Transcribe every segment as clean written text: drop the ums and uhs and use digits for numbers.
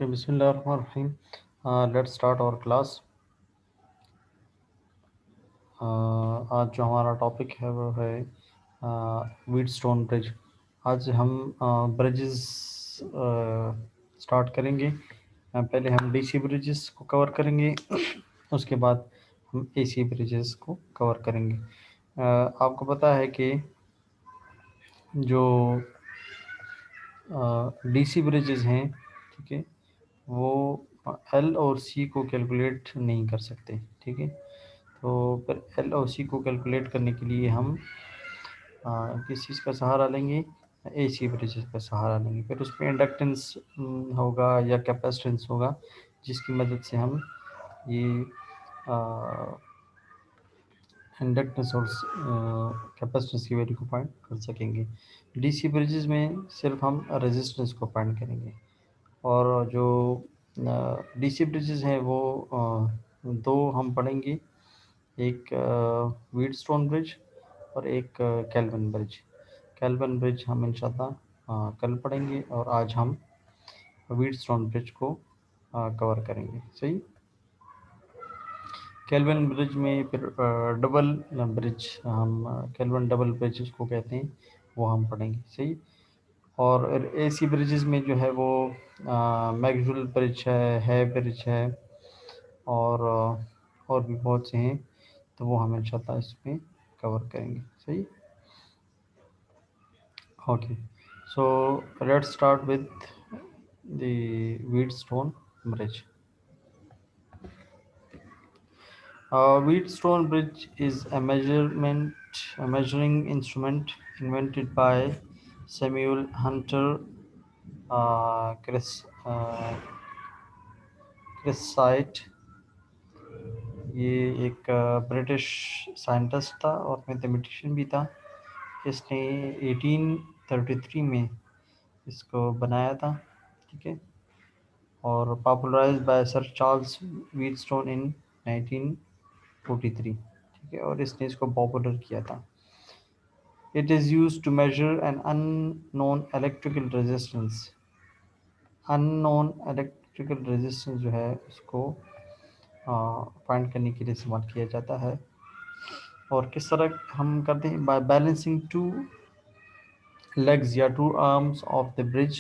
Okay, Bismillahirrahmanirrahim. Let's start our class. आज जो हमारा टॉपिक है वो है व्हीटस्टोन ब्रिज। आज हम ब्रिजेस स्टार्ट करेंगे। पहले हम डीसी ब्रिजेस को कवर करेंगे, उसके बाद हम एसी ब्रिजेस को कवर करेंगे। आपको पता है कि जो डीसी ब्रिजेस हैं, ठीक है, वो एल और सी को कैलकुलेट नहीं कर सकते, ठीक है। तो फिर एल और सी को कैलकुलेट करने के लिए हम किस चीज़ का सहारा लेंगे? एसी ब्रिजेस का सहारा लेंगे। फिर उसमें इंडक्टेंस होगा या कैपेसिटेंस होगा, जिसकी मदद से हम ये इंडक्टेंस और कैपेसिटेंस की वैल्यू को फाइंड कर सकेंगे। डीसी ब्रिजेस में सिर्फ हम रेजिस्टेंस को फाइंड करेंगे। और जो डीसी ब्रिजेस हैं वो दो हम पढ़ेंगे, एक व्हीटस्टोन ब्रिज और एक कैल्विन ब्रिज। कैल्विन ब्रिज हम इंशाल्लाह कल पढ़ेंगे और आज हम व्हीटस्टोन ब्रिज को कवर करेंगे। सही। कैल्विन ब्रिज में फिर डबल ब्रिज, हम कैल्विन डबल ब्रिज उसको कहते हैं, वो हम पढ़ेंगे। सही। और एसी ब्रिजेस में जो है वो मैक्सवेल ब्रिज है ब्रिज है, और भी बहुत से हैं, तो वो हम इंशाल्लाह इसमें कवर करेंगे। सही। Okay, so let's start with the Wheatstone bridge. Wheatstone bridge is a measuring instrument invented by Samuel Hunter Christite. ये एक ब्रिटिश साइंटिस्ट था और मैथमेटिशियन भी था। इसने 1833 में इसको बनाया था, ठीक है, और popularised by sir Charles Wheatstone in 1943, ठीक है, और इसने इसको पॉपुलर किया था। It is used to measure an unknown electrical resistance. Unknown electrical resistance जो है उसको फाइंड करने के लिए इस्तेमाल किया जाता है। और किस तरह हम करते हैं? बाय बैलेंसिंग टू legs या two arms of the bridge,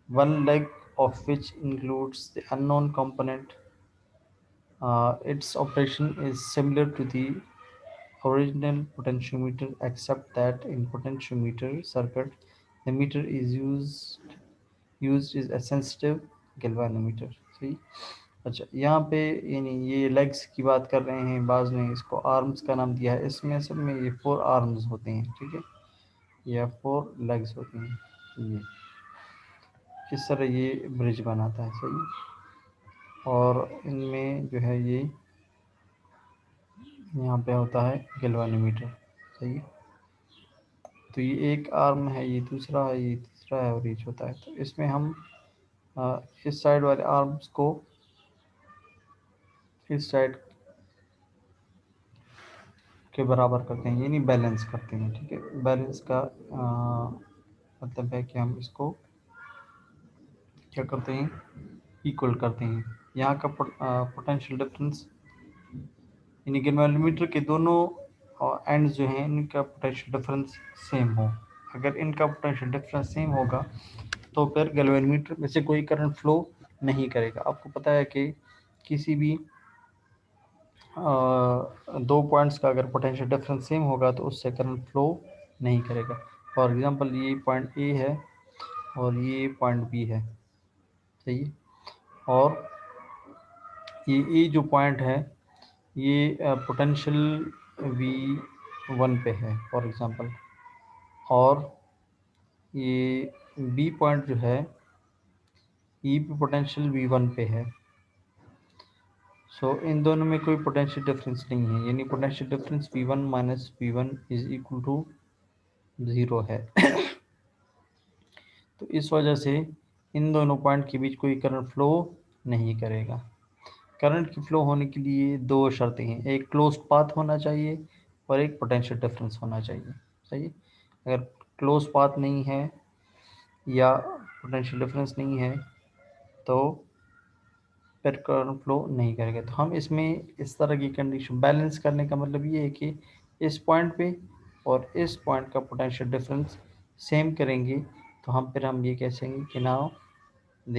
one leg of which includes the unknown component. Its operation is similar to the original potentiometer, except that in potentiometer circuit the meter is used is a sensitive galvanometer. सही। अच्छा, यहाँ पे यानी ये legs की बात कर रहे हैं, बाज ने इसको आर्म्स का नाम दिया है। इसमें असल में ये 4 आर्म्स होते हैं, ठीक है, या 4 लेग्स होती हैं। ये इस तरह ये ब्रिज बनाता है। सही। और इनमें जो है ये यहाँ पे होता है गैल्वानोमीटर। सही है। तो ये एक आर्म है, ये दूसरा है, ये तीसरा है और ये चौथा है। तो इसमें हम इस साइड वाले आर्म्स को इस साइड के बराबर करते हैं, यानी बैलेंस करते हैं, ठीक है। बैलेंस का मतलब है कि हम इसको क्या करते हैं? इक्वल करते हैं। यहाँ का पोटेंशियल डिफरेंस, यानी गैल्वेनोमीटर के दोनों एंड्स जो हैं इनका पोटेंशियल डिफरेंस सेम हो। अगर इनका पोटेंशियल डिफरेंस सेम होगा तो फिर गैल्वेनोमीटर में से कोई करंट फ्लो नहीं करेगा। आपको पता है कि किसी भी दो पॉइंट्स का अगर पोटेंशियल डिफरेंस सेम होगा तो उससे करंट फ्लो नहीं करेगा। फॉर एग्जांपल ये पॉइंट ए है और ये पॉइंट बी है। सही है। और ये जो पॉइंट है ये पोटेंशियल V1 पे है फॉर एग्जांपल, और ये बी पॉइंट जो है ई पे पोटेंशियल V1 पे है। सो इन दोनों में कोई पोटेंशियल डिफरेंस नहीं है, यानी potential difference V1 minus V1 is equal to 0 है। तो इस वजह से इन दोनों पॉइंट के बीच कोई करंट फ्लो नहीं करेगा। करंट की फ्लो होने के लिए दो शर्तें हैं, एक क्लोज्ड पाथ होना चाहिए और एक पोटेंशियल डिफरेंस होना चाहिए। सही। अगर क्लोज पाथ नहीं है या पोटेंशियल डिफरेंस नहीं है तो फिर करंट फ्लो नहीं करेगा। तो हम इसमें इस तरह की कंडीशन बैलेंस करने का मतलब ये है कि इस पॉइंट पे और इस पॉइंट का पोटेंशियल डिफरेंस सेम करेंगे, तो हम ये कह सकेंगे कि now the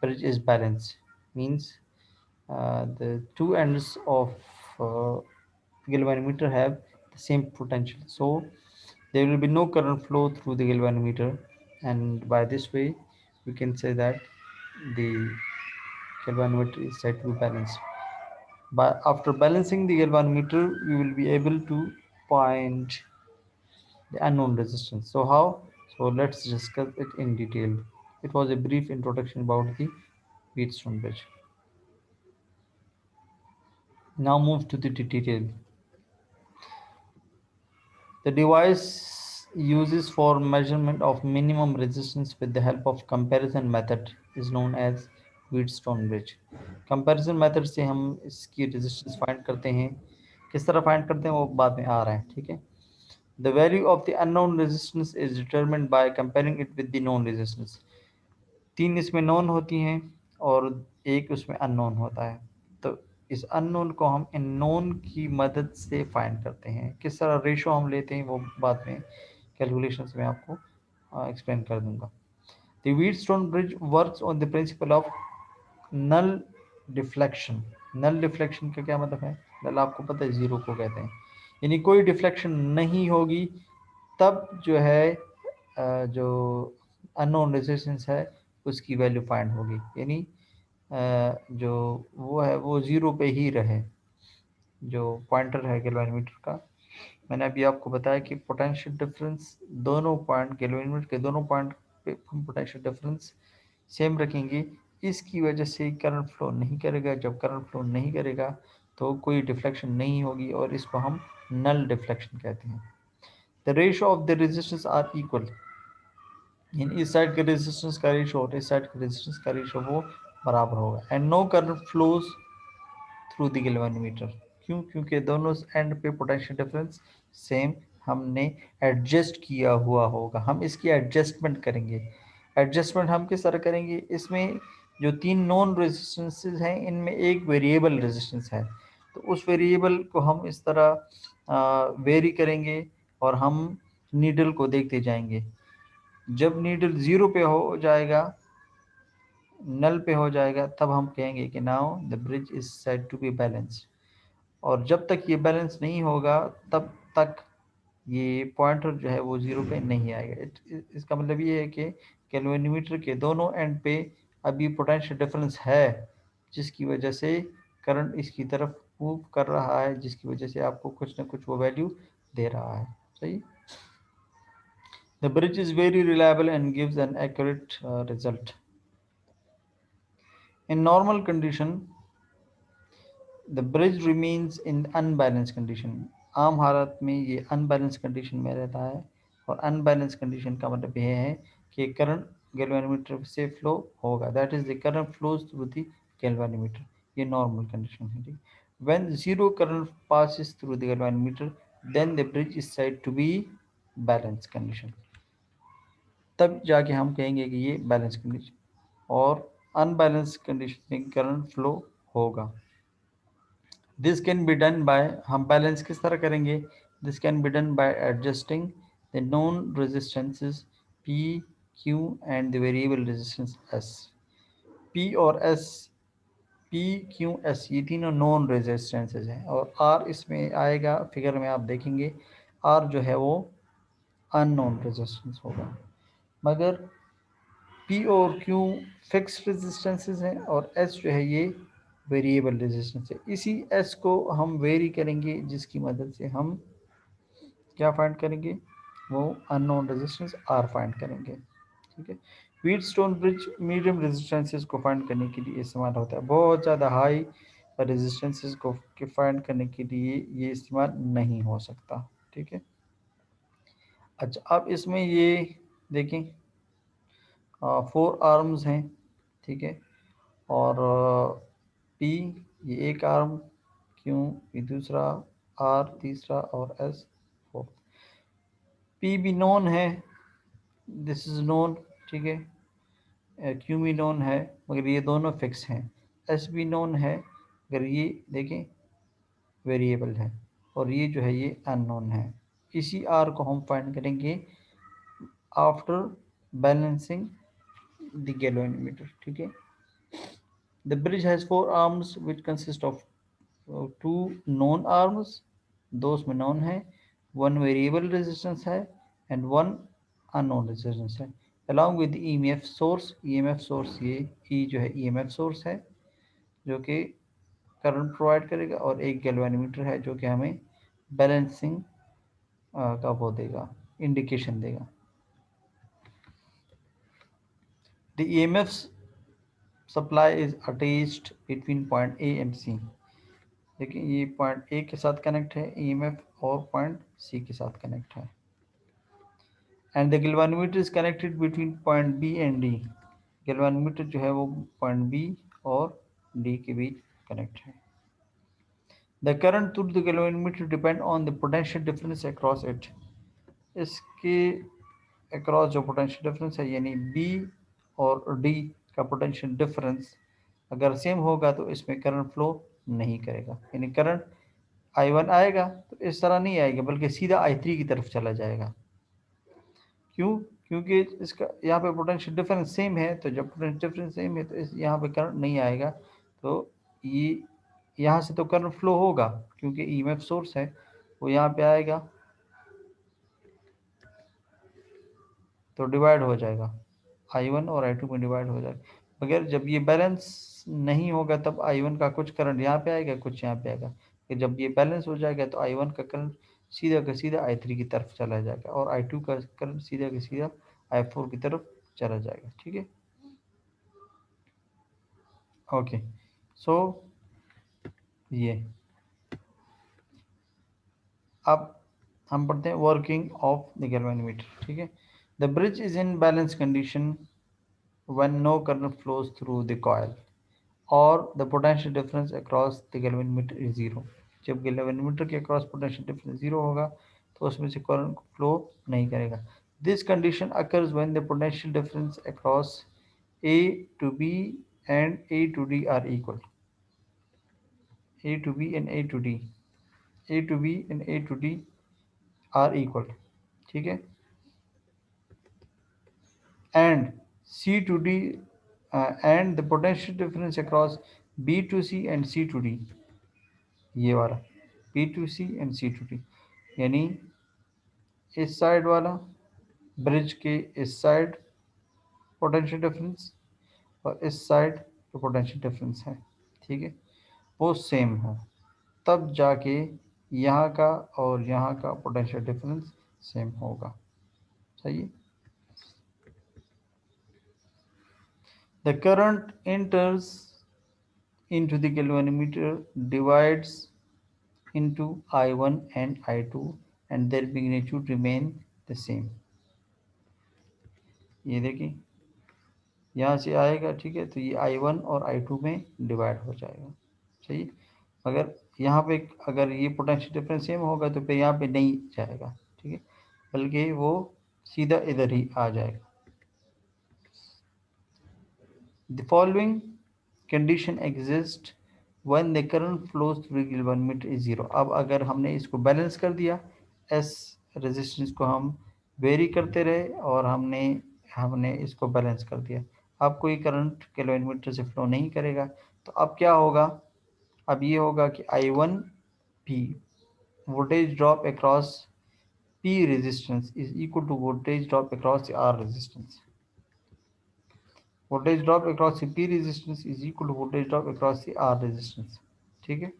bridge is balance, means the two ends of galvanometer have the same potential, so there will be no current flow through the galvanometer, and by this way we can say that the galvanometer is said to be balanced. But after balancing the galvanometer, we will be able to find the unknown resistance. So how? So let's discuss it in detail. It was a brief introduction about the Wheatstone bridge. Now move to the detail. The device uses for measurement of minimum resistance with the help of comparison method is known as Wheatstone bridge. Comparison method से हम इसकी resistance find करते हैं, किस तरह find करते हैं वो बाद में आ रहा है, ठीक है। The value of the unknown resistance is determined by comparing it with the known resistance. तीन इसमें नॉन होती हैं और एक उसमें अननोन होता है। तो इस अननोन को हम इन नोन की मदद से फाइंड करते हैं। किस तरह रेशो हम लेते हैं वो बाद में कैलकुलेशंस में आपको एक्सप्लेन कर दूंगा। The Wheatstone bridge works on the principle of null deflection. Null deflection का क्या मतलब है? नल आपको पता है ज़ीरो को कहते हैं, यानी कोई डिफ्लेक्शन नहीं होगी तब जो है जो अननोन रेजिस्टेंस है उसकी वैल्यू फाइंड होगी, यानी जो वो है वो ज़ीरो पे ही रहे। जो पॉइंटर है गैल्वेनोमीटर का, मैंने अभी आपको बताया कि पोटेंशियल डिफरेंस दोनों पॉइंट गैल्वेनोमीटर के दोनों पॉइंट पे हम पोटेंशियल डिफरेंस सेम रखेंगे। इसकी वजह से करंट फ्लो नहीं करेगा। जब करंट फ्लो नहीं करेगा तो कोई डिफ्लेक्शन नहीं होगी और इसको हम नल डिफ्लेक्शन कहते हैं। The ratio of the resistance are equal, इन इस साइड के रेजिस्टेंस का रेशो और इस साइड के रेजिस्टेंस का रेशो वो बराबर होगा। And no current flows through the galvanometer. क्यों? क्योंकि दोनों एंड पे पोटेंशियल डिफरेंस सेम हमने एडजस्ट किया हुआ होगा। हम इसकी एडजस्टमेंट करेंगे। एडजस्टमेंट हम किस तरह करेंगे? इसमें जो तीन नॉन रेजिस्टेंसेज हैं इनमें एक वेरिएबल रेजिस्टेंस है, तो उस वेरिएबल को हम इस तरह वेरी करेंगे और हम नीडल को देखते जाएंगे। जब नीडल ज़ीरो पे हो जाएगा, नल पे हो जाएगा, तब हम कहेंगे कि now the bridge is said to be balanced. और जब तक ये बैलेंस नहीं होगा तब तक ये पॉइंटर जो है वो ज़ीरो पे नहीं आएगा। इसका मतलब ये है कि कैल्विनोमीटर के दोनों एंड पे अभी पोटेंशियल डिफरेंस है, जिसकी वजह से करंट इसकी तरफ मूव कर रहा है, जिसकी वजह से आपको कुछ ना कुछ वो वैल्यू दे रहा है। सही। The bridge is very reliable and gives an accurate result. In normal condition, the bridge remains in unbalanced condition. आम हालत में ये अनबैलेंस कंडीशन में रहता है, और अनबैलेंस कंडीशन का मतलब यह है कि करंट गैल्वेनोमीटर से फ्लो होगा, that is the current flows through the galvanometer. ये नॉर्मल कंडीशन है, ठीक। When zero current passes through the galvanometer then the bridge is said to be balance condition. तब जाके हम कहेंगे कि ये बैलेंस कंडीशन, और अनबैलेंस कंडीशन में करंट फ्लो होगा। This can be done by, हम बैलेंस किस तरह करेंगे? This can be done by adjusting the known resistances P Q and the variable resistance S. P और एस, पी क्यू एस ये तीनों non resistances हैं, और आर इसमें आएगा, फिगर में आप देखेंगे आर जो है वो अननोन रेजिस्टेंस होगा। मगर पी और क्यू फिक्स रेजिस्टेंसेस हैं और एस जो है ये वेरिएबल रेजिस्टेंस है। इसी एस को हम वेरी करेंगे, जिसकी मदद से हम क्या फाइंड करेंगे? वो अननोन रेजिस्टेंस आर फाइंड करेंगे, ठीक है। व्हीटस्टोन ब्रिज मीडियम रेजिस्टेंसेस को फाइंड करने के लिए इस्तेमाल होता है। बहुत ज़्यादा हाई रेजिस्टेंसेस को फाइंड करने के लिए ये इस्तेमाल नहीं हो सकता, ठीक है। अच्छा, अब इसमें ये देखें, 4 आर्म्स हैं, ठीक है, और पी ये एक आर्म, क्यू ये दूसरा, आर तीसरा और एस फोर्थ। पी भी नोन है, दिस इज नोन, ठीक है। क्यू भी नोन है मगर ये दोनों फिक्स हैं, एस भी नोन है मगर ये देखें वेरिएबल है, और ये जो है ये अननोन है। इसी आर को हम फाइंड करेंगे आफ्टर बैलेंसिंग द गैल्वेनोमीटर। ठीक है, the bridge has 4 arms which consist of 2 known arms, दो उसमें नॉन है, 1 वेरिएबल रेजिस्टेंस है एंड 1 अननोन रेजिस्टेंस है, along with EMF source. EMF source ये ई जो है ईएमएफ सोर्स है जो कि करंट प्रोवाइड करेगा, और एक गैल्वेनोमीटर है जो कि हमें बैलेंसिंग का वो देगा, इंडिकेशन देगा। The EMF supply is attached between point a and c. देखिए ये पॉइंट ए के साथ कनेक्ट है ईएमएफ और पॉइंट सी के साथ कनेक्ट है, and the galvanometer is connected between point B and D. Galvanometer जो है वो पॉइंट बी और डी के बीच कनेक्ट है। The current through the galvanometer depend on the potential difference across it. इसके अक्रॉस जो पोटेंशियल डिफरेंस है यानी बी और डी का पोटेंशियल डिफरेंस अगर सेम होगा तो इसमें करंट फ्लो नहीं करेगा, यानी करंट I1 आएगा तो इस तरह नहीं आएगा बल्कि सीधा I3 की तरफ चला जाएगा। क्यों? क्योंकि इसका यहाँ पे पोटेंशियल डिफरेंस सेम है, तो जब पोटेंशियल डिफरेंस सेम है तो इस यहाँ पे करंट नहीं आएगा, तो ये यहाँ से तो करंट फ्लो होगा क्योंकि ईएमएफ सोर्स है, वो यहाँ पे आएगा तो डिवाइड हो जाएगा, I1 और I2 में डिवाइड हो जाएगा। मगर जब ये बैलेंस नहीं होगा तब I1 का कुछ करंट यहाँ पे आएगा, कुछ यहाँ पे आएगा, फिर जब ये बैलेंस हो जाएगा तो I1 का करंट सीधा का सीधा I3 की तरफ चला जाएगा और I2 का करंट सीधा का सीधा I4 की तरफ चला जाएगा। ठीक है, ओके। सो ये अब हम पढ़ते हैं वर्किंग ऑफ द गैल्वेनोमीटर। ठीक है, the bridge is in balance condition when no current flows through the coil or the potential difference across the galvanometer is zero। जब galvanometer के across potential difference zero होगा तो उसमें से current flow नहीं करेगा। This condition occurs when the potential difference across A to B and A to D are equal। A to B and A to D, A to B and A to D are equal। ठीक है, and C to D and the potential difference across B to C and C to D, ये वाला B to C and C to D, यानी इस side वाला bridge के इस side potential difference और इस साइड जो पोटेंशियल डिफरेंस है, ठीक है, वो सेम हो तब जाके यहाँ का और यहाँ का पोटेंशियल डिफरेंस सेम होगा। सही है। The current enters into the galvanometer divides into I1 and I2 and their magnitude remain the same। ये देखिए यहाँ से आएगा, ठीक है, तो ये I1 और I2 में डिवाइड हो जाएगा। सही, अगर यहाँ पे अगर ये पोटेंशियल डिफरेंस सेम होगा तो फिर यहाँ पे नहीं जाएगा, ठीक है, बल्कि वो सीधा इधर ही आ जाएगा। The following condition exists when the current flows through the galvanometer is zero। अब अगर हमने इसको बैलेंस कर दिया, एस रेजिस्टेंस को हम वेरी करते रहे और हमने हमने इसको बैलेंस कर दिया, अब कोई करंट गैल्वेनोमीटर से फ्लो नहीं करेगा, तो अब क्या होगा? अब ये होगा कि I1 P voltage drop across P resistance is equal to voltage drop across R resistance. Voltage drop across the P resistance is equal to voltage drop across the R resistance. ठीक है,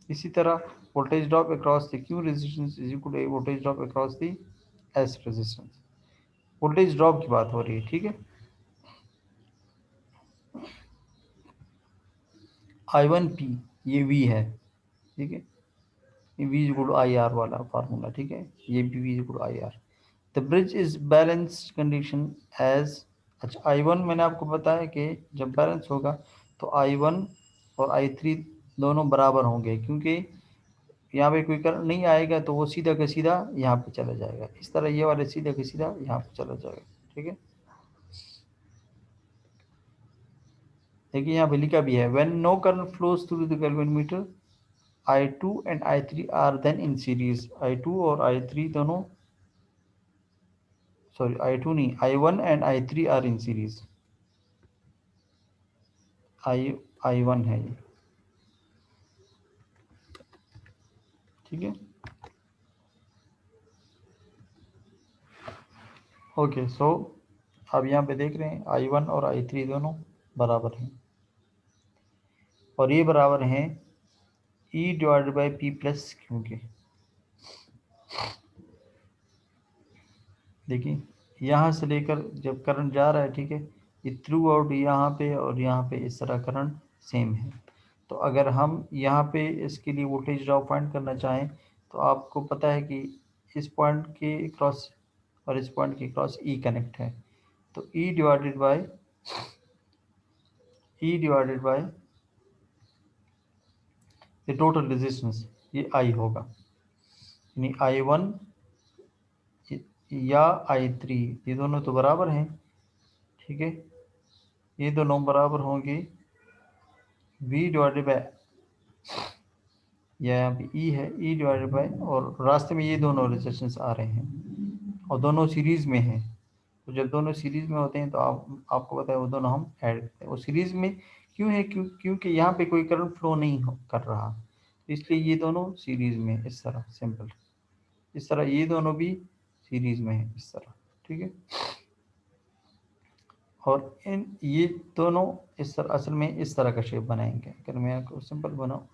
इसी तरह voltage drop across the Q resistance is equal to voltage drop across the S resistance. Voltage drop की बात हो रही है। ठीक है, I1P ये V है, ठीक है, ये V is equal to IR वाला फार्मूला। ठीक है, ये भी V is equal to IR। The bridge is balanced condition as, अच्छा I1 मैंने आपको बताया कि जब बैलेंस होगा तो I1 और I3 दोनों बराबर होंगे, क्योंकि यहाँ पे कोई करंट नहीं आएगा तो वो सीधा का सीधा यहाँ पे चला जाएगा, इस तरह ये वाले सीधा का सीधा यहाँ पे चला जाएगा। ठीक है, देखिए यहाँ पे लिखा भी है, when no current flows through the galvanometer I2 and I3 are then in series. I2 और I3 दोनों, सॉरी I2 नहीं, I1 and I3 are in series. I1 है ये, ठीक है। ओके, सो अब यहाँ पे देख रहे हैं I1 और I3 दोनों बराबर हैं, और ये बराबर हैं E divided by P plus Q के। देखिए यहाँ से लेकर जब करंट जा रहा है, ठीक है, ये थ्रू आउट यहाँ पे और यहाँ पे इस तरह करंट सेम है। तो अगर हम यहाँ पे इसके लिए वोल्टेज ड्रॉप फाइंड करना चाहें, तो आपको पता है कि इस पॉइंट के क्रॉस और इस पॉइंट के क्रॉस ई कनेक्ट है, तो ई डिवाइडेड बाय ये टोटल रेजिस्टेंस, ये आई होगा, यानी I1 या I3 ये दोनों तो बराबर हैं, ठीक है, ये दोनों बराबर होंगे V डिवाइडेड बाय, या यहाँ पे E है, E डिवाइडेड बाय, और रास्ते में ये दोनों रेजिस्टेंस आ रहे हैं और दोनों सीरीज में हैं। तो जब दोनों सीरीज में होते हैं तो आपको पता है वो दोनों हम ऐड करते हैं। वो सीरीज में क्यों है, क्योंकि यहाँ पे कोई करंट फ्लो नहीं कर रहा, इसलिए ये दोनों सीरीज में है, इस तरह सिंपल। इस तरह ये दोनों भी सीरीज में है, इस तरह, ठीक है। और इन ये दोनों इस तरह असल में इस तरह का शेप बनाएंगे। अगर मैं आपको सिंपल बनाऊं,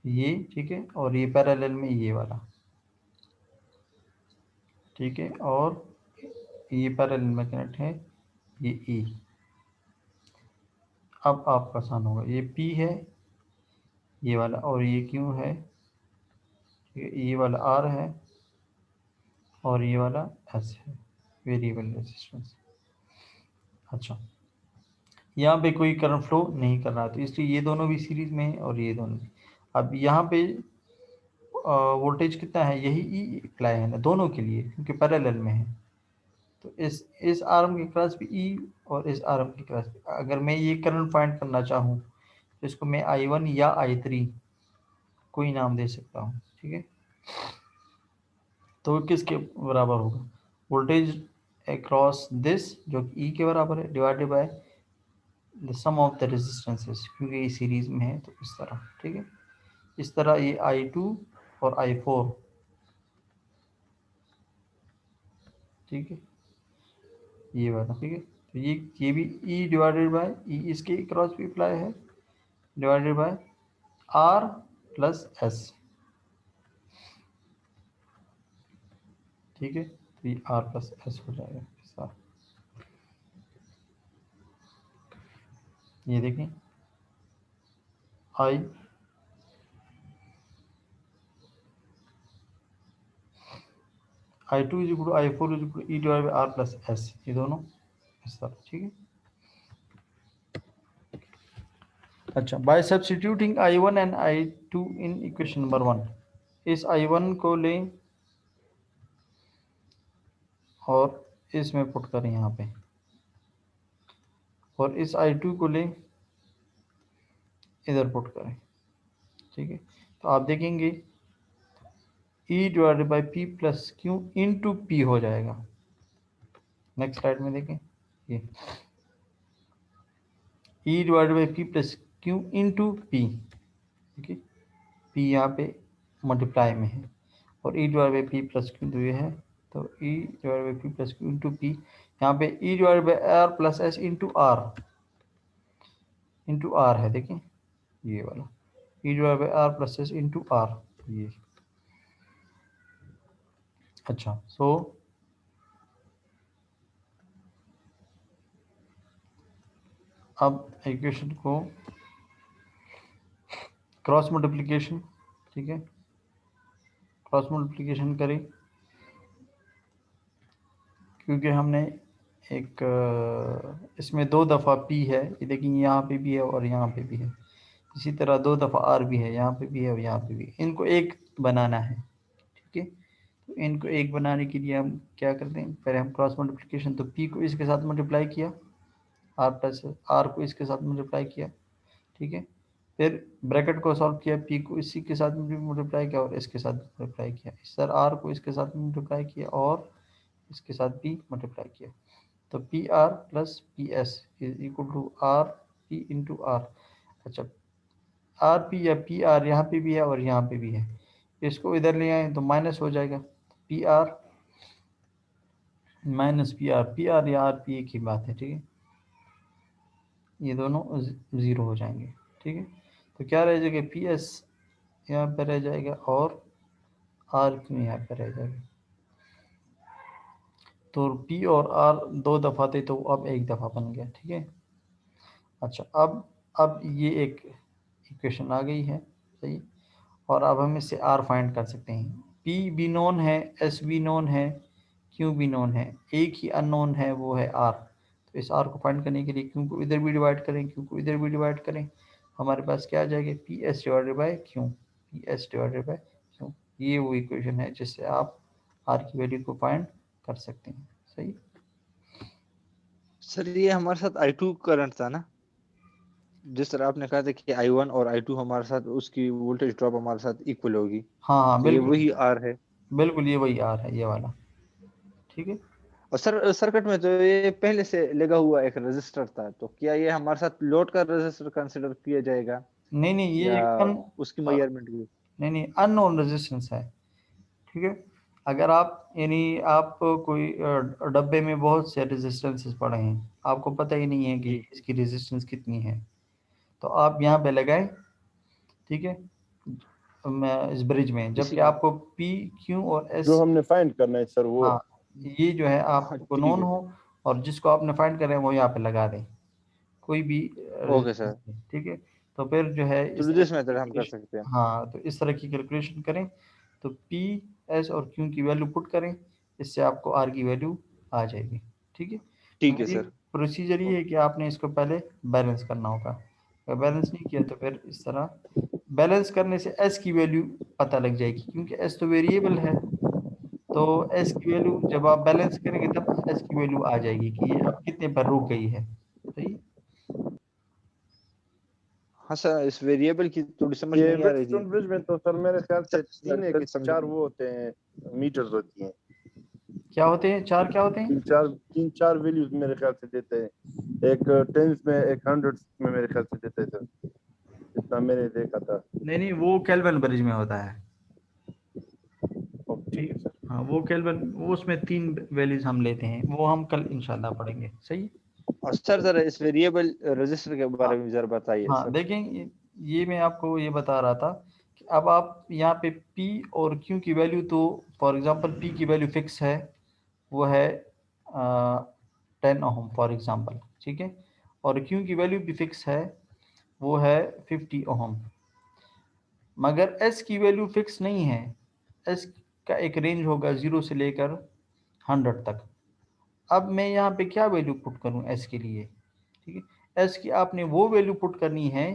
ये ठीक है, और ये पैरेलल में ये वाला, ठीक है, और ये पैरेलल में कनेक्ट है, ये ई। अब आपका आसान होगा, ये पी है ये वाला, और ये क्यू है, ठीक है, ये वाला आर है, और ये वाला एस है, वेरिएबल रेजिस्टेंस। अच्छा, यहाँ पे कोई करंट फ्लो नहीं कर रहा, तो इसलिए ये दोनों भी सीरीज में है और ये दोनों भी। अब यहाँ पे वोल्टेज कितना है, यही ई अप्लाई है ना दोनों के लिए, क्योंकि पैरेलल में है। तो इस आर्म के क्रॉस भी ई और इस आर्म के क्रॉस भी, अगर मैं ये करंट फाइंड करना चाहूँ तो इसको मैं I1 या I3 कोई नाम दे सकता हूँ, ठीक है। तो किसके बराबर होगा, वोल्टेज अक्रॉस दिस जो कि ई के बराबर है, divided by the sum of the resistances, क्योंकि ये सीरीज में है तो इस तरह, ठीक है। इस तरह ये I2 और I4, ठीक है, ये वाला, ठीक है। तो ये भी E डिवाइडेड बाय ई, इसके क्रॉस भी अप्लाई है, divided by R plus S, ठीक है। तो ये R प्लस S हो जाएगा ऐसा। ये देखें I I2 is equal to I4 is equal to E divided by R plus S, ये दोनों इस तरह, ठीक है। अच्छा, by substituting I1 and I2 in equation number 1, इस I1 को लें और इसमें पुट करें यहाँ पे, और इस I2 को लें इधर पुट करें, ठीक है। तो आप देखेंगे E divided by P plus Q into P हो जाएगा। नेक्स्ट स्लाइड में देखें, ये E divided by P plus Q into P, ठीक है, पी यहाँ पे मल्टीप्लाई में है, और E divide by P plus Q तो ये है, तो E divide by P plus Q into P, यहाँ पे E divide by R plus S into R है, देखें ये वाला E divide by R plus S into R, ये। अच्छा, सो अब इक्वेशन को क्रॉस मल्टीप्लिकेशन, ठीक है, क्रॉस मल्टीप्लिकेशन करें, क्योंकि हमने एक इसमें 2 दफ़ा पी है, ये देखिए यहाँ पे भी है और यहाँ पे भी है, इसी तरह 2 दफ़ा आर भी है, यहाँ पे भी है और यहाँ पे भी है। इनको एक बनाना है, ठीक है। तो इनको एक बनाने के लिए हम क्या करते हैं, पहले हम क्रॉस मल्टीप्लिकेशन, तो पी को इसके साथ मल्टीप्लाई किया आर प्लस आर को इसके साथ मल्टीप्लाई किया, ठीक है। फिर ब्रैकेट को सॉल्व किया, पी को इसी के साथ मल्टीप्लाई किया और इसके साथ मल्टीप्लाई किया, इस तरह आर को इसके साथ मल्टीप्लाई किया और इसके साथ भी मल्टीप्लाई किया। तो P R plus P S is equal to R P into R. अच्छा, आर पी या पी आर यहाँ पे भी है और यहाँ पे भी है, इसको इधर ले आए तो माइनस हो जाएगा, P R minus P R, P R या आर पी एक ही बात है, ठीक है। ये दोनों ज़ीरो हो जाएंगे, ठीक है। तो क्या रह जाएगा, पी एस यहाँ पर रह जाएगा और आर क्यू यहाँ पर रह जाएगा। तो पी और आर दो दफ़ा थे तो अब एक दफ़ा बन गया, ठीक है। अच्छा, अब ये एक इक्वेशन आ गई है, सही। और अब हम इससे आर फाइंड कर सकते हैं। पी भी नोन है, एस भी नोन है, क्यू भी नोन है, एक ही अननोन है, वो है आर। तो इस आर को फाइंड करने के लिए क्यू को इधर भी डिवाइड करें, क्यू को इधर भी डिवाइड करें, हमारे पास क्या आ जाएगा, P S divided by Q, P S divided by Q. ये वो इक्वेशन है जिससे आप आर की वैल्यू को फाइंड कर सकते हैं, सही। सर ये हमारे साथ I2 करंट था ना, जिस तरह आपने कहा था कि I1 और I2 हमारे साथ उसकी वोल्टेज ड्रॉप हमारे साथ इक्वल होगी, हाँ हाँ, तो ये बिल्कुल वही आर है। बिल्कुल, ये वही आर है, ये वाला, ठीक है। और सर सर्किट में तो ये पहले से लगा हुआ एक रजिस्टर था, तो क्या ये हमारे साथ लोड का रजिस्टर कंसिडर किया जाएगा नहीं नहीं, ये या एक उसकी मेजरमेंट की? नहीं नहीं, अननोन रेजिस्टेंस है, ठीक है। अगर आप यानी आप कोई डब्बे में बहुत से रेजिस्टेंसेस पड़े हैं, आपको पता ही नहीं है कि जी इसकी रेजिस्टेंस कितनी है, तो आप यहाँ पे लगाएं, ठीक है। इस ब्रिज में इसी जबकि में। आपको पी क्यू और जो एस, हमने फाइंड करना है सर वो। हाँ, ये जो है हाँ आपको ठीक नोन है। हो, और जिसको आपने फाइंड करें वो यहाँ पे लगा दें, कोई भी ओके रेजिस्टेंस सर, नहीं, ठीक है। तो फिर जो है इस तो तरह दिस की मेथड हम कर कैलकुलेशन, सकते हैं। हाँ, तो इस तरह की कैलकुलेशन करें, तो पी एस और क्यू की वैल्यू पुट करें, इससे आपको आर की वैल्यू आ जाएगी, ठीक है। ठीक है मगर ये सर। प्रोसीजर ये है कि आपने इसको पहले बैलेंस करना होगा, अगर बैलेंस नहीं किया तो फिर इस तरह बैलेंस करने से एस की वैल्यू पता लग जाएगी, क्योंकि एस तो वेरिएबल है। तो एस की वैल्यू जब आप बैलेंस करेंगे तब एस की वैल्यू आ जाएगी कि ये अब कितने पर रुक गई है, सही। हाँ सर, इस वेरिएबल की थोड़ी समझ ये नहीं आ रही थी। वेस्टर्न ब्रिज में तो सर मेरे ख्याल से तीन है सर कि समझ चार वो होते हैं, मीटर्स होती हैं। क्या होते हैं, चार क्या होते हैं? तीन चार वैल्यूज मेरे ख्याल से देते हैं, एक टेंस में एक हंड्रेड्स में मेरे ख्याल से देते हैं सर, जितना मैंने देखा था। नहीं नहीं, वो केल्विन ब्रिज में होता है, ठीक ठीक। है सर। हाँ, वो केल्विन, वो उसमें तीन वैल्यूज हम लेते हैं, वो हम कल इंशाल्लाह पढ़ेंगे, सही। और सर जरा इस वेरिएबल रजिस्टर के हाँ बारे में जरा बताइए हाँ, सर। देखें, ये मैं आपको ये बता रहा था कि अब आप यहाँ पे P और Q की वैल्यू, तो फॉर एग्जांपल P की वैल्यू फिक्स है, वो है 10 ओहम फॉर एग्जांपल, ठीक है। और Q की वैल्यू भी फिक्स है, वो है 50 ओहम। मगर S की वैल्यू फिक्स नहीं है, S का एक रेंज होगा 0 से लेकर 100 तक। अब मैं यहाँ पे क्या वैल्यू पुट करूँ S के लिए, ठीक है। S की आपने वो वैल्यू पुट करनी है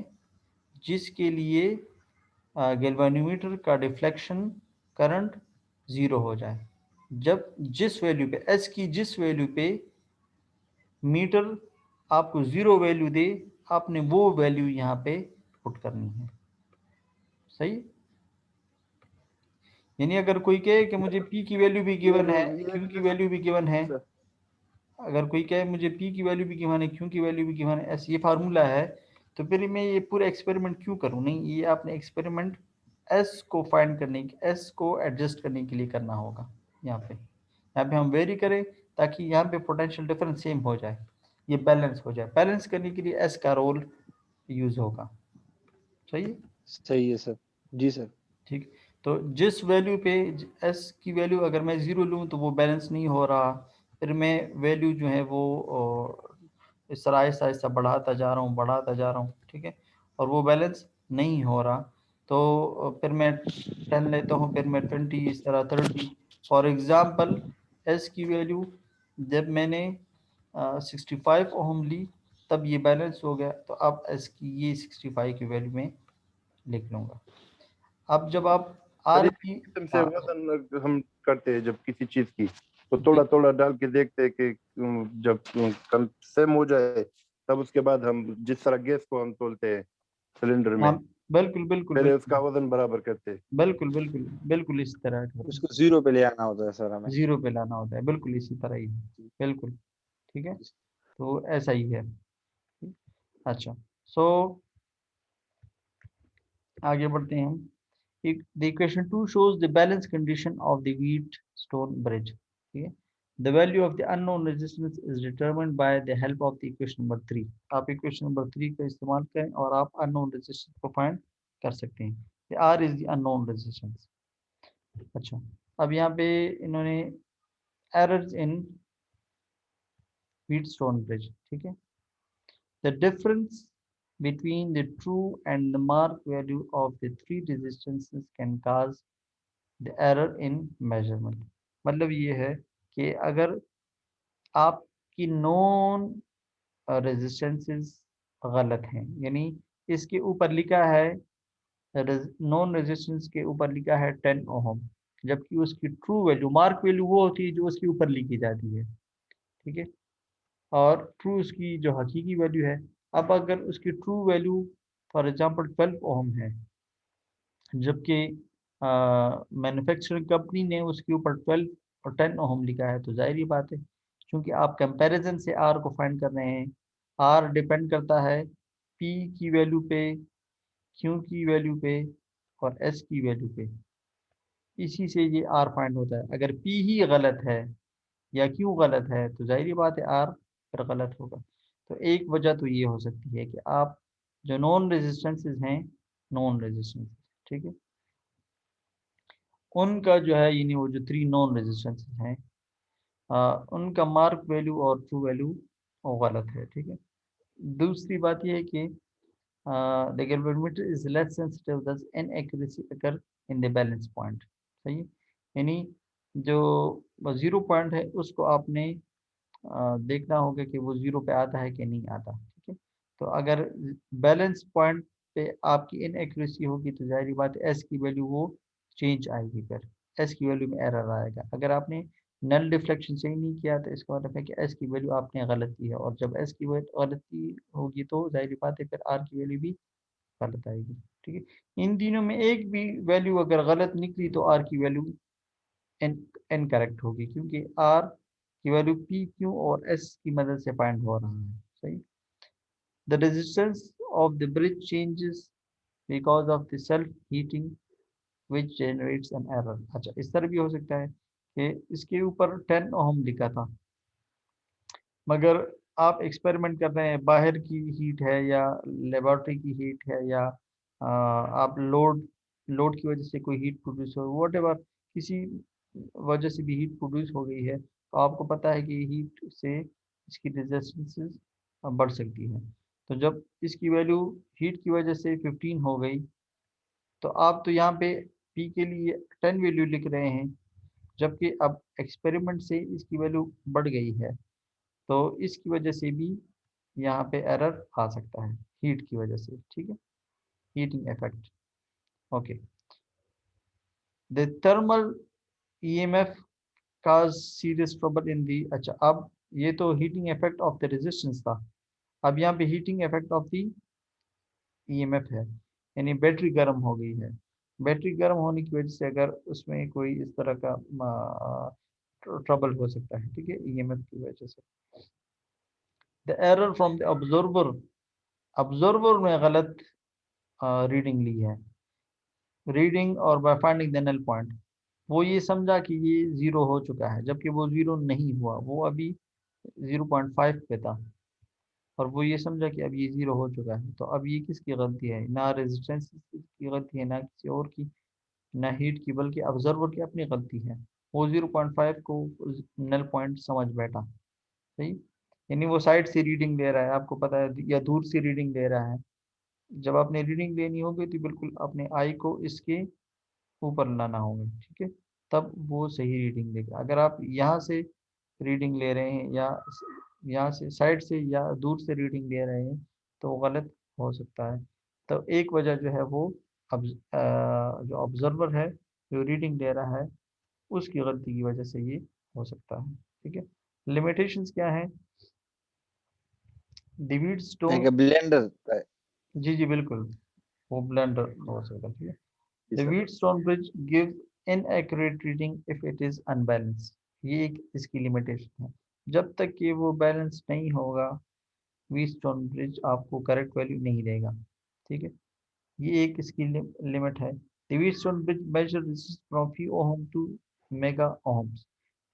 जिसके लिए गैल्वेनोमीटर का डिफ्लेक्शन करंट 0 हो जाए। जब जिस वैल्यू पे S की जिस वैल्यू पे मीटर आपको 0 वैल्यू दे, आपने वो वैल्यू यहाँ पे पुट करनी है, सही। यानी अगर कोई कहे कि मुझे P की वैल्यू भी गिवन है, ये Q की वैल्यू भी गिवन है, सर, अगर कोई कहे मुझे P की वैल्यू भी गिवन है, Q की वैल्यू भी गिवन है, ऐसे ये फार्मूला है, तो फिर मैं ये पूरा एक्सपेरिमेंट क्यों करूँ? नहीं, ये आपने एक्सपेरिमेंट S को फाइंड करने की, S को एडजस्ट करने के लिए करना होगा। यहाँ पे हम वेरी करें ताकि यहाँ पे पोटेंशियल डिफरेंस सेम हो जाए, ये बैलेंस हो जाए। बैलेंस करने के लिए S का रोल यूज होगा, सही है, सही है सर। जी सर। ठीक। तो जिस वैल्यू पे S की वैल्यू अगर मैं 0 लूँ तो वो बैलेंस नहीं हो रहा, फिर मैं वैल्यू जो है वो इस तरह आहिस्ता आहिस्ता बढ़ाता जा रहा हूँ, बढ़ाता जा रहा हूँ, ठीक है, और वो बैलेंस नहीं हो रहा, तो फिर मैं 10 लेता हूँ, फिर मैं 20, इस तरह 30। फॉर एग्ज़ाम्पल S की वैल्यू जब मैंने 65 ओहम ली, तब ये बैलेंस हो गया, तो अब S की ये 65 की वैल्यू में लिख लूँगा। अब जब आप सर आर ये की, किस्म से हाँ वजन हम करते हैं जब किसी चीज की, तो जी, थोड़ा थोड़ा डाल के देखते हैं कि जब कल सेम हो जाए तब उसके बाद हम जिस तरह गैस को हम तोलते हैं सिलेंडर में, हाँ बिल्कुल बिल्कुल पहले बिल्कुल उसका वजन बराबर करते हैं। बिल्कुल बिल्कुल बिल्कुल इस तरह का उसको 0 पे ले आना होता है सर हमें। जीरो पे लाना होता है, बिल्कुल इसी तरह ही, बिल्कुल ठीक है, तो ऐसा ही है। अच्छा, सो आगे बढ़ते हैं हम। The equation 2 shows the balance condition of the Wheatstone bridge, ठीक है। The value of the unknown resistance is determined by the help of the equation number 3। आप equation number 3 का इस्तेमाल करें और आप unknown resistance को find कर सकते हैं। The R is the unknown resistance। अच्छा, अब यहाँ पे इन्होंने errors in Wheatstone bridge, ठीक है। The difference between the true and the mark value of the three resistances can cause the error in measurement। मतलब ये है कि अगर आपकी नॉन रेजिस्टेंसेस गलत हैं, यानी इसके ऊपर लिखा है, नॉन रेजिस्टेंस के ऊपर लिखा है 10 ओहम, जबकि उसकी ट्रू वैल्यू, मार्क वैल्यू वो होती है जो उसके ऊपर लिखी जाती है, ठीक है, और ट्रू उसकी जो हकीकी वैल्यू है। अब अगर उसकी true value for example 12 ohm है, जबकि मैन्युफैक्चरिंग कंपनी ने उसके ऊपर 12 और 10 ओहम लिखा है, तो जाहिर ही बात है, क्योंकि आप कंपैरिजन से आर को फाइंड कर रहे हैं, आर डिपेंड करता है पी की वैल्यू पे, क्यू की वैल्यू पे और एस की वैल्यू पे, इसी से ये आर फाइंड होता है। अगर पी ही गलत है या क्यू गलत है तो जाहिर बात है आर फिर गलत होगा। तो एक वजह तो ये हो सकती है कि आप जो नॉन रेजिस्टेंसेज हैं, नॉन रेजिस्टेंस, ठीक है, उनका जो है यानी वो जो 3 नॉन रेजिस्टेंसेज हैं, उनका मार्क वैल्यू और ट्रू वैल्यू गलत है, ठीक है। दूसरी बात ये है कि the galvanometer is less sensitive, thus inaccuracy occur in the balance point। सही है, यानी जो 0 पॉइंट है उसको आपने देखना होगा कि वो 0 पे आता है कि नहीं आता, ठीक है। तो अगर बैलेंस पॉइंट पे आपकी इनएक्यूरेसी होगी तो जाहिर बात है एस की वैल्यू वो चेंज आएगी, फिर एस की वैल्यू में एरर आएगा। अगर आपने नल डिफ्लेक्शन सही नहीं किया तो इसका मतलब है कि एस की वैल्यू आपने गलत की है, और जब एस की वैल्यू गलती होगी तो जाहिर बात है फिर आर की वैल्यू भी गलत आएगी, ठीक है। इन तीनों में एक भी वैल्यू अगर गलत निकली तो आर की वैल्यू इनकरेक्ट होगी, क्योंकि आर की वैल्यू पी क्यू और एस की मदद से फाइंड हो रहा है, सही। The resistance of the bridge changes because of the self heating which generates an error. अच्छा, इस तरह भी हो सकता है कि इसके ऊपर 10 ओहम लिखा था, मगर आप एक्सपेरिमेंट कर रहे हैं, बाहर की हीट है या लेबोरेटरी की हीट है या आप लोड लोड की वजह से कोई हीट प्रोड्यूस हो, वॉट एवर, किसी वजह से भी हीट प्रोड्यूस हो गई है, तो आपको पता है कि हीट से इसकी रेजिस्टेंसेस बढ़ सकती है। तो जब इसकी वैल्यू हीट की वजह से 15 हो गई, तो आप तो यहाँ पे पी के लिए 10 वैल्यू लिख रहे हैं, जबकि अब एक्सपेरिमेंट से इसकी वैल्यू बढ़ गई है, तो इसकी वजह से भी यहाँ पे एरर आ सकता है हीट की वजह से, ठीक है, heating effect. Okay, the thermal EMF cause serious trouble in the. अच्छा, अब ये तो heating effect of the resistance था, अब यहाँ पे heating effect of the EMF है, यानी बैटरी गर्म हो गई है। बैटरी गर्म होने की वजह से अगर उसमें कोई इस तरह का ट्रबल हो सकता है, ठीक है, ईएमएफ की वजह से। The error from the observer, observer में गलत रीडिंग ली है, रीडिंग और by finding the null point, वो ये समझा कि ये 0 हो चुका है, जबकि वो 0 नहीं हुआ, वो अभी 0.5 पे था, और वो ये समझा कि अब ये 0 हो चुका है। तो अब ये किसकी गलती है? ना रेजिस्टेंस की गलती है, ना किसी और की, ना हीट की, बल्कि ऑब्जर्वर की अपनी गलती है। वो 0.5 को नल पॉइंट समझ बैठा, सही, यानी वो साइड से रीडिंग ले रहा है, आपको पता है, या दूर से रीडिंग ले रहा है। जब आपने रीडिंग लेनी होगी तो बिल्कुल अपने आई को इसके ऊपर लाना होगा, ठीक है, तब वो सही रीडिंग देगा। अगर आप यहाँ से रीडिंग ले रहे हैं या यहाँ से साइड से या दूर से रीडिंग ले रहे हैं तो वो गलत हो सकता है। तो एक वजह जो है वो जो ऑब्जर्वर है, जो रीडिंग ले रहा है, उसकी गलती की वजह से ये हो सकता है, ठीक है। लिमिटेशंस क्या है? The Wheatstone, एक ब्लेंडर है। जी बिल्कुल, वो ब्लेंडर हो सकता है, ठीक है। जी The sir. Wheatstone bridge gives inaccurate reading if it is unbalanced. ये एक इसकी लिमिटेशन है, जब तक कि वो बैलेंस नहीं होगा व्हीटस्टोन ब्रिज आपको करेक्ट वैल्यू नहीं देगा, ठीक है। ये एक इसकी लिमिट है। The Wheatstone bridge measure resistance from few ohm to mega ohms,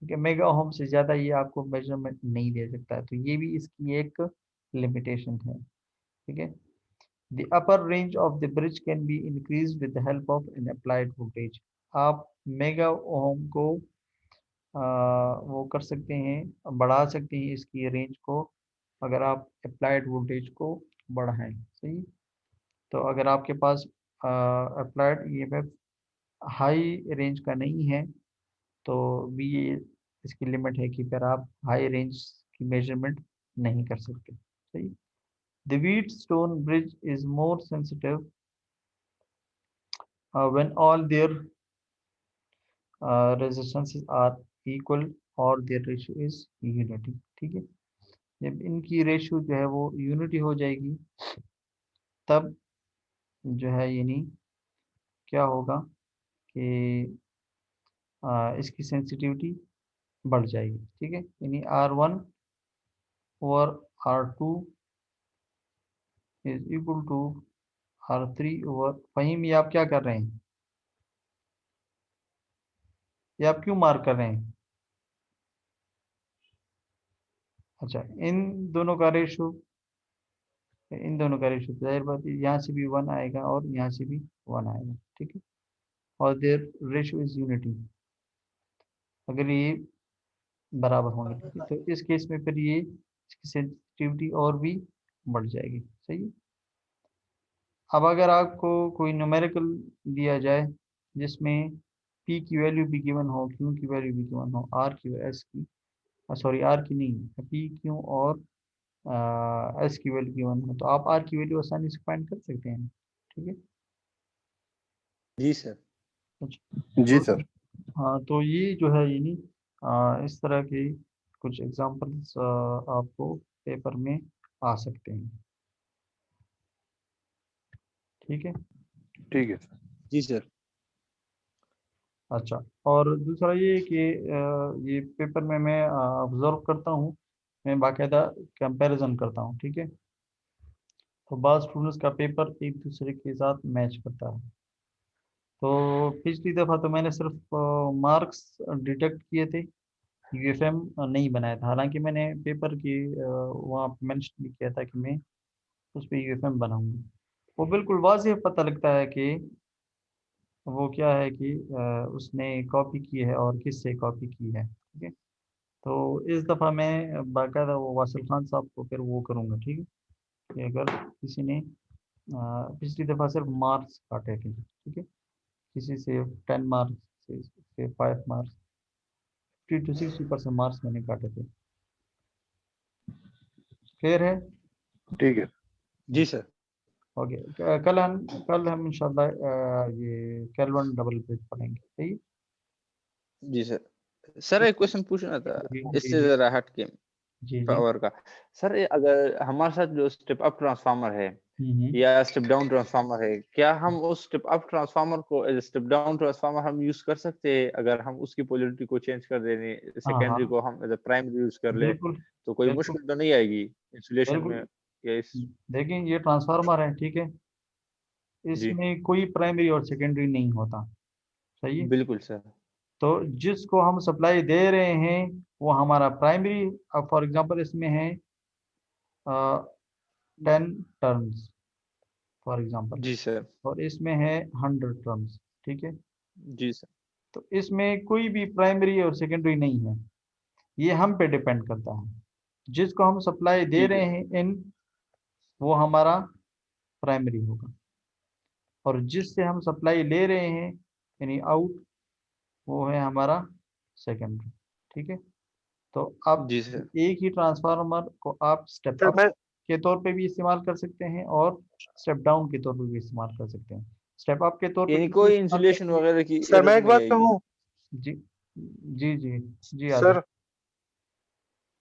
ठीक है। मेगा ओहम से ज़्यादा ये आपको मेजरमेंट नहीं दे सकता है, तो ये भी इसकी एक लिमिटेशन है, ठीक है। The upper range of the bridge can be increased with the help of an applied voltage. आप मेगा ओम को वो कर सकते हैं, बढ़ा सकते हैं इसकी रेंज को, अगर आप अप्लाइड वोल्टेज को बढ़ाएं, सही। तो अगर आपके पास अप्लाइड ईएमएफ हाई रेंज का नहीं है, तो भी ये इसकी लिमिट है कि फिर आप हाई रेंज की मेजरमेंट नहीं कर सकते, सही। The Wheatstone bridge is more sensitive when all their resistances are equal और their ratio is unity, ठीक है। जब इनकी रेशियो जो है वो यूनिटी हो जाएगी, तब जो है यानी क्या होगा कि इसकी सेंसिटिविटी बढ़ जाएगी, ठीक है। यानी R1 और R2 is equal to R3 over फहीम। ये आप क्या कर रहे हैं, ये आप क्यों मार्क कर रहे हैं? अच्छा, इन दोनों का रेशियो जाहिर बात है यहाँ से भी 1 आएगा और यहाँ से भी 1 आएगा, ठीक है। और देयर रेशियो इज यूनिटी, अगर ये बराबर होंगे, ठीक है, तो इस केस में फिर ये इसकी सेंसिटिविटी और भी बढ़ जाएगी, सही है। अब अगर आपको कोई न्यूमेरिकल दिया जाए जिसमें पी की वैल्यू भी गिवन हो, क्यू की वैल्यू भी गिवन हो, आर की एस की सॉरी आर की नहीं, पी क्यू और एस की वैल्यू गिवन हो, तो आप आर की वैल्यू आसानी से फाइंड कर सकते हैं, ठीक है। जी सर। अच्छा, जी तो सर। हाँ, तो ये जो है यानी इस तरह के कुछ एग्जांपल्स आपको पेपर में आ सकते हैं, ठीक है। ठीक है सर। जी सर। अच्छा, और दूसरा ये कि ये पेपर में मैं ऑब्जर्व करता हूँ, मैं बाकायदा कंपैरिजन करता हूँ, ठीक है। तो बाद स्टूडेंट्स का पेपर एक दूसरे के साथ मैच करता है। तो पिछली दफ़ा तो मैंने सिर्फ मार्क्स डिटेक्ट किए थे, यूएफएम नहीं बनाया था, हालांकि मैंने पेपर की वहाँ मेंशन भी किया था कि मैं उस पर यूएफएम बनाऊंगा। वो बिल्कुल वाज़ेह पता लगता है कि वो क्या है कि उसने कॉपी की है और किससे कॉपी की है, ठीक है। तो इस दफ़ा मैं बाकायदा वो वासिल खान साहब को फिर वो करूँगा, ठीक है, कि अगर किसी ने पिछली दफ़ा सिर्फ मार्क्स काटे थे, ठीक है, किसी से 10 मार्क्स से 5 मार्क्स, 50 to 60% मार्क्स मैंने काटे थे, क्लियर है। ठीक है। जी सर। ओके, कल हम इंशाल्लाह ये कैलवन डबल पेज पढ़ेंगे, सही है? जी सर। सर एक क्वेश्चन पूछना था जी जी इससे जी जरा हट के जी जी। पावर का। सर ये अगर हमारे साथ जो स्टेप अप ट्रांसफार्मर है हम्म। या स्टेप डाउन ट्रांसफार्मर है, क्या हम उस स्टेप अप ट्रांसफार्मर को एज स्टेप डाउन ट्रांसफार्मर हम यूज कर सकते हैं अगर हम उसकी पोलैरिटी को चेंज कर देने, हाँ हाँ, सेकेंडरी को हम एज प्राइमरी यूज कर ले, बिल्कुल तो कोई बिल्कुल मुश्किल तो नहीं आएगी इंसुलेशन में बिल्कुल। या इस? देखिए ये ट्रांसफार्मर है, ठीक है, जी इसमें कोई प्राइमरी और सेकेंडरी नहीं होता, सही है। बिल्कुल सर। तो जिसको हम सप्लाई दे रहे हैं वो हमारा प्राइमरी, अब फॉर एग्जांपल इसमें है 10 टर्म्स फॉर एग्जांपल, जी सर। और इसमें है 100 टर्म्स, ठीक है। जी सर। तो इसमें कोई भी प्राइमरी और सेकेंडरी नहीं है, ये हम पे डिपेंड करता है। जिसको हम सप्लाई दे ठीक है रहे सर। हैं इन, वो हमारा प्राइमरी होगा, और जिससे हम सप्लाई ले रहे हैं यानी आउट, वो है हमारा सेकेंडरी, ठीक है। तो आप जी सर। एक ही ट्रांसफार्मर को आप स्टेप सर अप मैं के तौर पे भी इस्तेमाल कर सकते हैं और स्टेप डाउन के तौर पे भी इस्तेमाल कर सकते हैं। स्टेप अप के तौर पे यानी इसलिए कोई इस्तेमाल इंसुलेशन करेंगे। वगैरह की सर मैं एरर एक नहीं बात आएगी? कहूँ। जी जी जी जी, आदिल। सर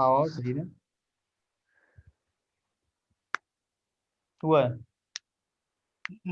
हाँ सही है हुआ है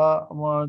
हाँ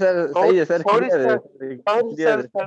सर सही है सर Sorry, clear है sir. सर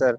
सर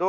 2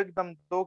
एकदम 2